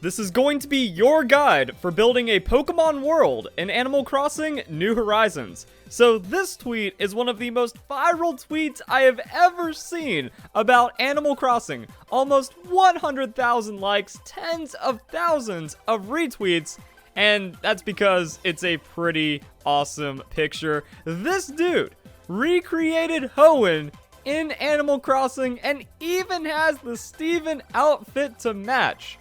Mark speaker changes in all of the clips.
Speaker 1: This is going to be your guide for building a Pokemon world in Animal Crossing New Horizons. So this tweet is one of the most viral tweets I have ever seen about Animal Crossing. Almost 100,000 likes, tens of thousands of retweets, and that's because it's a pretty awesome picture. This dude recreated Hoenn in Animal Crossing and even has the Steven outfit to match.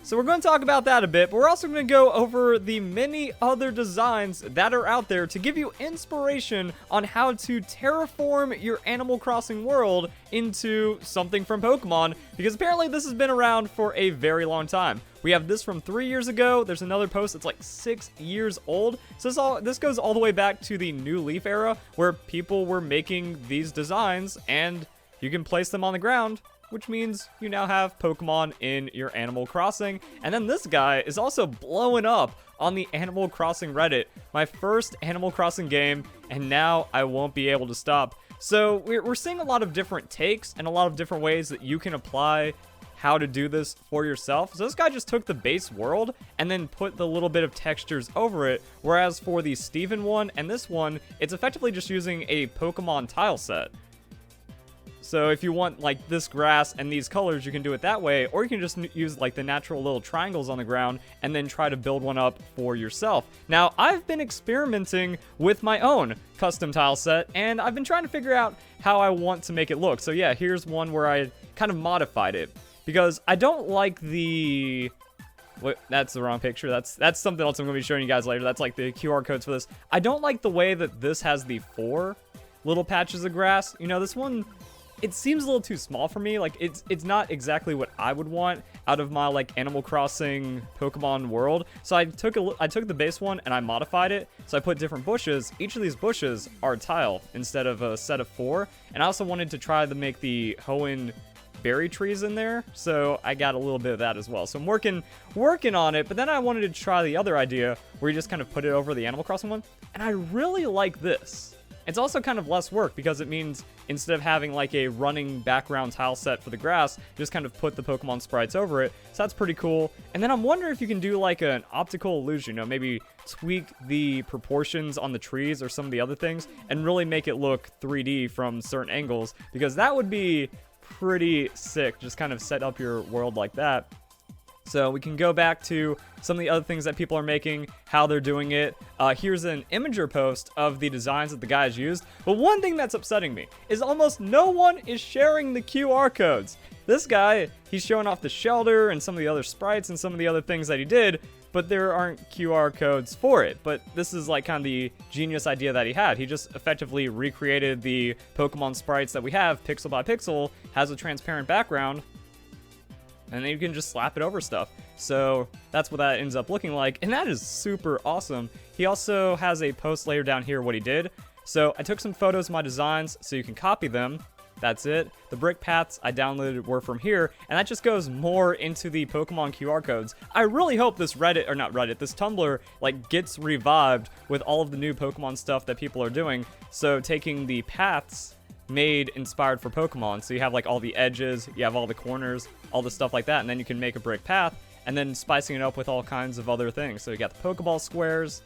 Speaker 1: So we're going to talk about that a bit, but we're also going to go over the many other designs that are out there to give you inspiration on how to terraform your Animal Crossing world into something from Pokemon, because apparently this has been around for a very long time. We have this from 3 years ago. There's another post that's like 6 years old. So this goes all the way back to the New Leaf era, where people were making these designs and you can place them on the ground, which means you now have Pokemon in your Animal Crossing. And then this guy is also blowing up on the Animal Crossing Reddit. My first Animal Crossing game, and now I won't be able to stop. So we're seeing a lot of different takes and a lot of different ways that you can apply how to do this for yourself. So this guy just took the base world and then put the little bit of textures over it, whereas for the Steven one and this one, it's effectively just using a Pokemon tile set. So if you want like this grass and these colors, you can do it that way, or you can just use like the natural little triangles on the ground and then try to build one up for yourself. Now, I've been experimenting with my own custom tile set, and I've been trying to figure out how I want to make it look. So yeah, here's one where I kind of modified it, because I don't like the... Wait, that's the wrong picture. That's something else I'm going to be showing you guys later. That's like the QR codes for this. I don't like the way that this has the 4 little patches of grass. You know, this one, it seems a little too small for me. Like, it's not exactly what I would want out of my like Animal Crossing Pokemon world. So I took the base one and I modified it. So I put different bushes. Each of these bushes are tile instead of a set of 4. And I also wanted to try to make the Hoenn berry trees in there, so I got a little bit of that as well. So I'm working on it, but then I wanted to try the other idea where you just kind of put it over the Animal Crossing one, and I really like this. It's also kind of less work because it means instead of having like a running background tile set for the grass, just kind of put the Pokemon sprites over it. So that's pretty cool. And then I'm wondering if you can do like an optical illusion, you know, maybe tweak the proportions on the trees or some of the other things and really make it look 3D from certain angles, because that would be pretty sick. Just kind of set up your world like that. So we can go back to some of the other things that people are making, how they're doing it. Here's an Imager post of the designs that the guys used. But one thing that's upsetting me is almost no one is sharing the QR codes. This guy, he's showing off the shelter and some of the other sprites and some of the other things that he did, but there aren't QR codes for it. But this is like kind of the genius idea that he had. He just effectively recreated the Pokemon sprites that we have pixel by pixel, has a transparent background, and then you can just slap it over stuff. So that's what that ends up looking like, and that is super awesome. He also has a post later down here what he did. So I took some photos of my designs so you can copy them. That's it. The brick paths I downloaded were from here, and that just goes more into the Pokemon QR codes. I really hope this this Tumblr, like, gets revived with all of the new Pokemon stuff that people are doing. So taking the paths made inspired for Pokemon, so you have like all the edges, you have all the corners, all the stuff like that, and then you can make a brick path, and then spicing it up with all kinds of other things. So you got the Pokeball squares.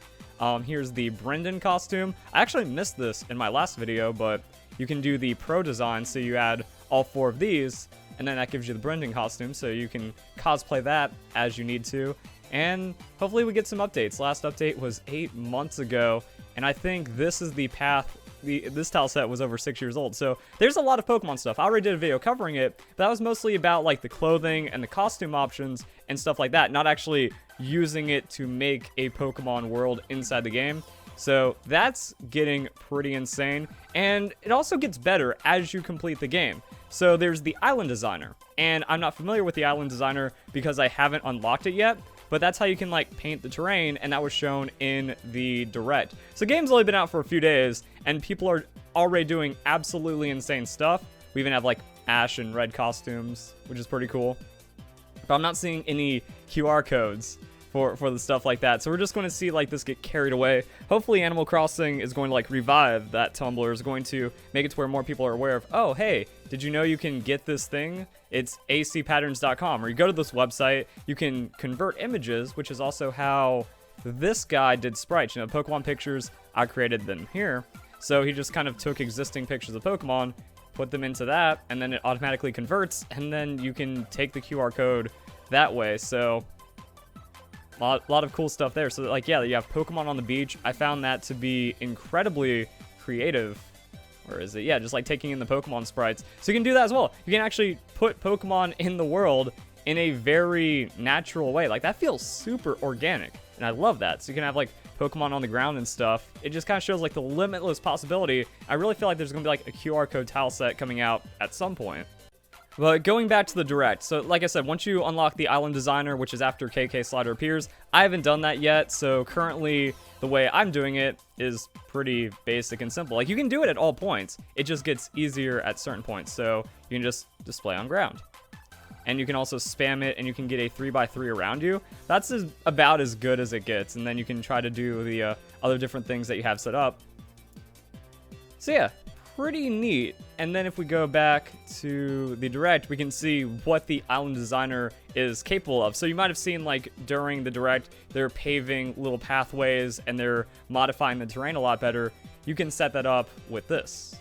Speaker 1: Here's the Brendan costume. I actually missed this in my last video, but you can do the pro design, so you add all 4 of these, and then that gives you the Brendan costume, so you can cosplay that as you need to. And hopefully we get some updates. Last update was 8 months ago, and I think this is the path. This tile set was over 6 years old, so there's a lot of Pokemon stuff. I already did a video covering it, but that was mostly about like the clothing and the costume options and stuff like that, not actually using it to make a Pokemon world inside the game. So that's getting pretty insane, and it also gets better as you complete the game. So there's the Island Designer, and I'm not familiar with the Island Designer because I haven't unlocked it yet, but that's how you can like paint the terrain, and that was shown in the Direct. So the game's only been out for a few days, and people are already doing absolutely insane stuff. We even have like Ash and Red costumes, which is pretty cool. But I'm not seeing any QR codes for the stuff like that. So we're just going to see like this get carried away. Hopefully Animal Crossing is going to like revive that. Tumblr is going to make it to where more people are aware of, oh, hey, did you know you can get this thing? It's acpatterns.com, or you go to this website, you can convert images, which is also how this guy did sprites. You know, Pokemon pictures, I created them here. So he just kind of took existing pictures of Pokemon, put them into that, and then it automatically converts, and then you can take the QR code that way. So a lot of cool stuff there. So like, yeah, you have Pokemon on the beach. I found that to be incredibly creative. Or is it? Yeah, just like taking in the Pokemon sprites. So you can do that as well. You can actually put Pokemon in the world in a very natural way. Like, that feels super organic, and I love that. So you can have like Pokemon on the ground and stuff. It just kind of shows like the limitless possibility. I really feel like there's gonna be like a QR code tile set coming out at some point. But going back to the Direct, so like I said, once you unlock the Island Designer, which is after KK Slider appears, I haven't done that yet, so currently the way I'm doing it is pretty basic and simple. Like, you can do it at all points, it just gets easier at certain points, so you can just display on ground. And you can also spam it, and you can get a 3x3 around you. That's about as good as it gets, and then you can try to do the other different things that you have set up. So yeah, pretty neat. And then if we go back to the Direct, we can see what the Island Designer is capable of. So you might have seen like during the Direct, they're paving little pathways and they're modifying the terrain a lot better. You can set that up with this.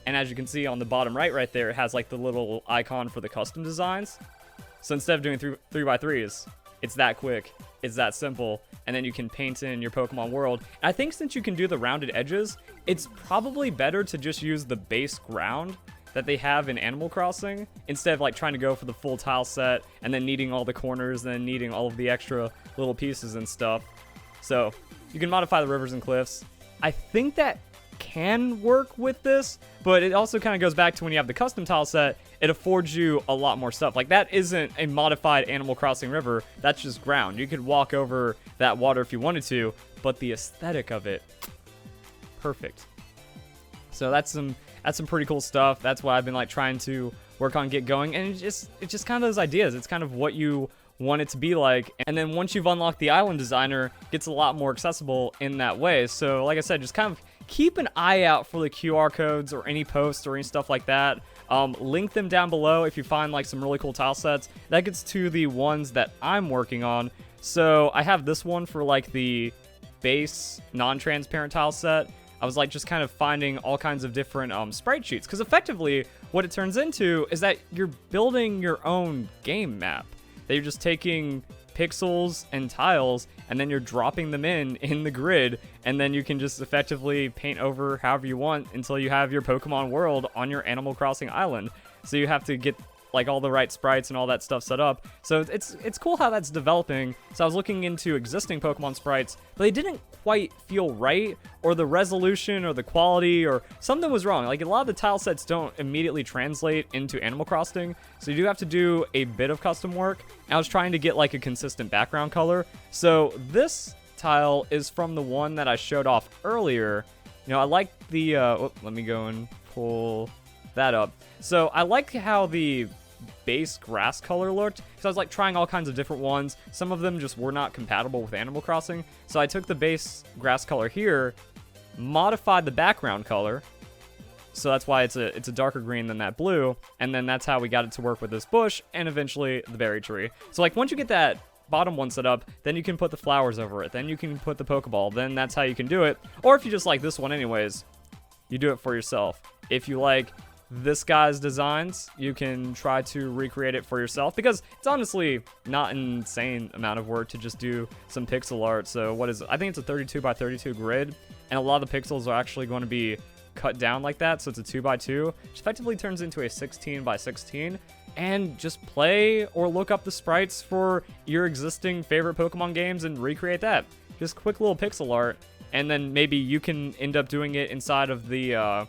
Speaker 1: And as you can see on the bottom right there, it has like the little icon for the custom designs. So instead of doing 3x3s, it's that quick, it's that simple, and then you can paint in your Pokemon world. And I think since you can do the rounded edges, it's probably better to just use the base ground that they have in Animal Crossing, instead of like trying to go for the full tile set, and then needing all the corners, and then needing all of the extra little pieces and stuff. So you can modify the rivers and cliffs. I think that can work with this, but it also kind of goes back to when you have the custom tile set, it affords you a lot more stuff. Like, that isn't a modified Animal Crossing river, that's just ground. You could walk over that water if you wanted to, but the aesthetic of it, perfect. So that's some pretty cool stuff. That's what I've been like trying to work on, get going, and it's just kind of those ideas. It's kind of what you want it to be like, and then once you've unlocked the Island Designer, it gets a lot more accessible in that way. So like I said, just kind of keep an eye out for the QR codes or any posts or any stuff like that. Link them down below if you find like some really cool tile sets. That gets to the ones that I'm working on. So I have this one for like the base non-transparent tile set. I was like just kind of finding all kinds of different sprite sheets, because effectively what it turns into is that you're building your own game map. That you're just taking pixels and tiles, and then you're dropping them in the grid, and then you can just effectively paint over however you want until you have your Pokemon world on your Animal Crossing island. So you have to get like all the right sprites and all that stuff set up. So it's cool how that's developing. So I was looking into existing Pokemon sprites, but they didn't quite feel right, or the resolution or the quality or something was wrong. Like, a lot of the tile sets don't immediately translate into Animal Crossing, so you do have to do a bit of custom work. I was trying to get like a consistent background color. So this tile is from the one that I showed off earlier. You know, I like the let me go and pull that up. So I like how the base grass color looked, because I was like trying all kinds of different ones. Some of them just were not compatible with Animal Crossing, so I took the base grass color here, modified the background color, so that's why it's a darker green than that blue, and then that's how we got it to work with this bush and eventually the berry tree. So like, once you get that bottom one set up, then you can put the flowers over it, then you can put the Pokeball, then that's how you can do it. Or if you just like this one anyways, you do it for yourself. If you like this guy's designs, you can try to recreate it for yourself, because it's honestly not an insane amount of work to just do some pixel art. So what is it? I think it's a 32x32 grid, and a lot of the pixels are actually going to be cut down like that, so it's a 2x2, which effectively turns into a 16x16. And just play or look up the sprites for your existing favorite Pokemon games and recreate that. Just quick little pixel art, and then maybe you can end up doing it inside of the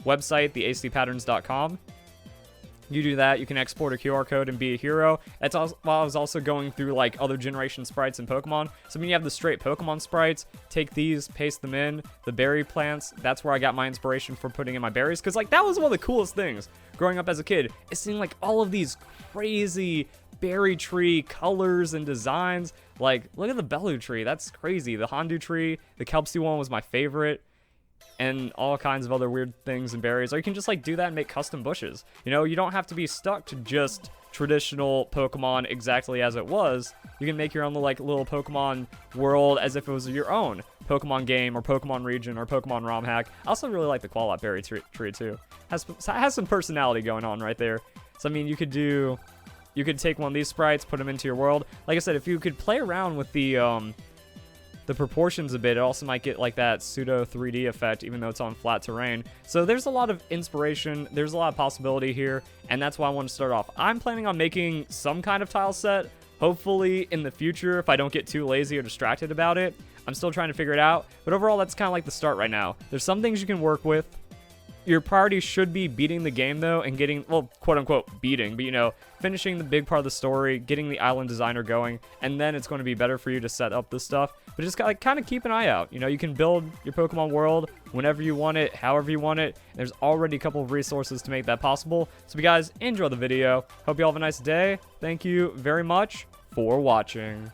Speaker 1: website, the acpatterns.com. You do that, you can export a QR code and be a hero. That's also, while I was also going through like other generation sprites in Pokemon. So when you have the straight Pokemon sprites, take these, paste them in. The berry plants, that's where I got my inspiration for putting in my berries. Because like that was one of the coolest things growing up as a kid, is seeing like all of these crazy berry tree colors and designs. Like, look at the Belu tree, that's crazy. The Hondu tree, the Kelpsy one was my favorite. And all kinds of other weird things and berries. Or you can just like do that and make custom bushes. You know, you don't have to be stuck to just traditional Pokemon exactly as it was. You can make your own like little Pokemon world as if it was your own Pokemon game or Pokemon region or Pokemon ROM hack. I also really like the Qualot berry tree too. Has some personality going on right there. So I mean, you could take one of these sprites, put them into your world. Like I said, if you could play around with the proportions a bit, it also might get like that pseudo 3D effect, even though it's on flat terrain. So there's a lot of inspiration, there's a lot of possibility here, and that's why I want to start off. I'm planning on making some kind of tile set, hopefully in the future, if I don't get too lazy or distracted about it. I'm still trying to figure it out, but overall that's kind of like the start right now. There's some things you can work with. Your priority should be beating the game though, and getting, well, quote unquote beating, but you know, finishing the big part of the story, getting the island designer going, and then it's going to be better for you to set up this stuff. But just like kind of keep an eye out. You know, you can build your Pokemon world whenever you want it, however you want it. There's already a couple of resources to make that possible. So if you guys enjoy the video, hope you all have a nice day. Thank you very much for watching.